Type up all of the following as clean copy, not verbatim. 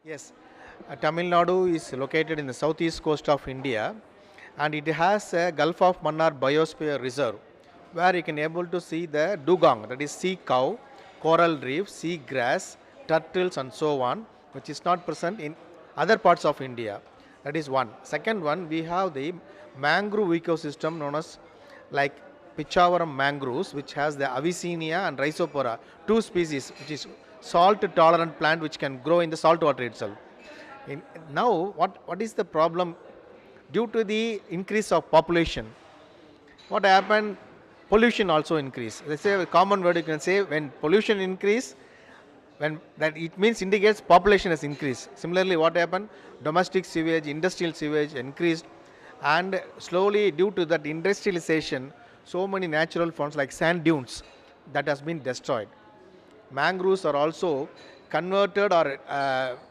Yes, Tamil Nadu is located in the southeast coast of India, and it has a Gulf of Mannar Biosphere Reserve where you can able to see the dugong, that is sea cow, coral reef, sea grass, turtles and so on, which is not present in other parts of India. That is one. Second one, we have the mangrove ecosystem known as like Pichavaram mangroves, which has the Avicennia and Rhizopora, two species, which is salt tolerant plant which can grow in the salt water itself. In, now, what is the problem? Due to the increase of population, what happened? Pollution also increase. They say a common word you can say, when pollution increase, when that it means indicates population has increased. Similarly, what happened? Domestic sewage, industrial sewage increased, and slowly due to that industrialization, so many natural forms like sand dunes that has been destroyed. Mangroves are also converted, or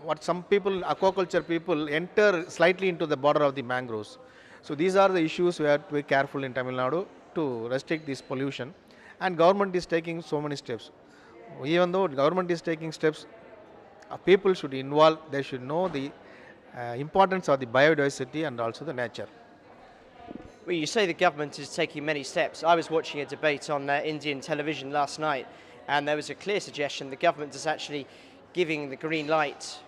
what some people, aquaculture people, enter slightly into the border of the mangroves. So these are the issues we have to be careful in Tamil Nadu to restrict this pollution, and government is taking so many steps. Even though government is taking steps, people should involve, they should know the importance of the biodiversity and also the nature. Well, you say the government is taking many steps. I was watching a debate on Indian television last night, and there was a clear suggestion the government is actually giving the green light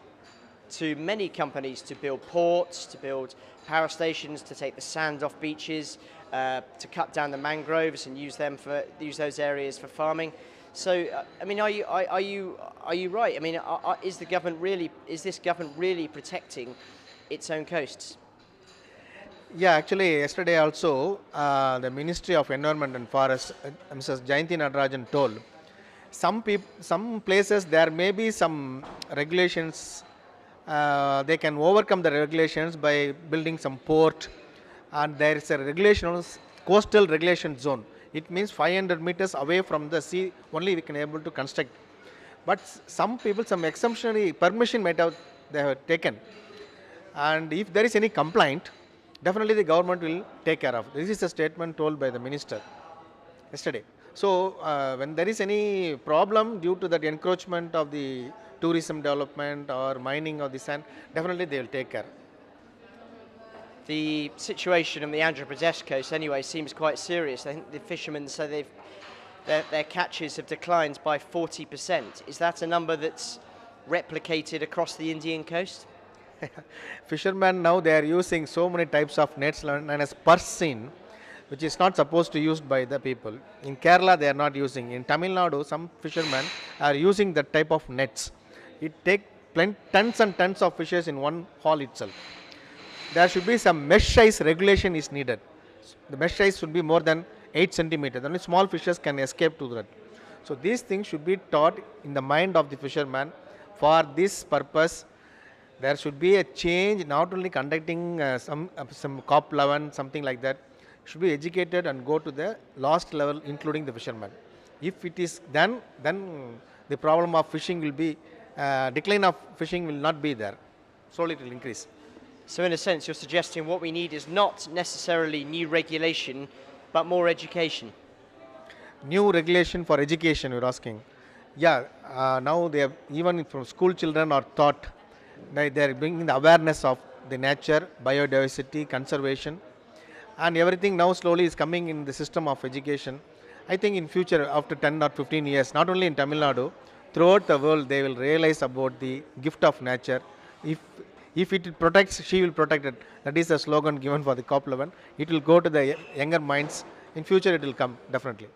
to many companies to build ports, to build power stations, to take the sand off beaches, to cut down the mangroves and use those areas for farming. So, I mean, are you right? I mean, is this government really protecting its own coasts? Yeah, actually, yesterday also, the Ministry of Environment and Forest, Mrs. Jayanti Nadarajan told, some places there may be some regulations, they can overcome the regulations by building some port, and there is a regulation, coastal regulation zone. It means 500 meters away from the sea, only we can able to construct. But some people, some exemptionary permission might have they have taken, and if there is any complaint, definitely the government will take care of. This is a statement told by the minister yesterday. So when there is any problem due to that encroachment of the tourism development or mining of the sand, definitely they will take care. The situation on the Andhra Pradesh coast anyway seems quite serious. I think the fishermen say their catches have declined by 40%. Is that a number that's replicated across the Indian coast? Fishermen now they are using so many types of nets known as purse seine, which is not supposed to used by the people. In Kerala they are not using. In Tamil Nadu some fishermen are using that type of nets. It takes tons and tons of fishes in one haul itself. There should be some mesh size regulation is needed. The mesh size should be more than 8 centimeters. Only small fishes can escape to that. So these things should be taught in the mind of the fisherman. For this purpose, there should be a change, not only conducting some COP 11, something like that, should be educated and go to the last level, including the fishermen. If it is done, then the problem of fishing will be, decline of fishing will not be there. Slowly it will increase. So in a sense, you're suggesting what we need is not necessarily new regulation, but more education. New regulation for education, you're asking. Yeah, now they have, even from school children are taught, they are bringing the awareness of the nature, biodiversity, conservation, and everything now slowly is coming in the system of education. I think in future, after 10 or 15 years, not only in Tamil Nadu, throughout the world, they will realize about the gift of nature. If it protects, she will protect it. That is the slogan given for the COP 11. It will go to the younger minds. In future, it will come, definitely.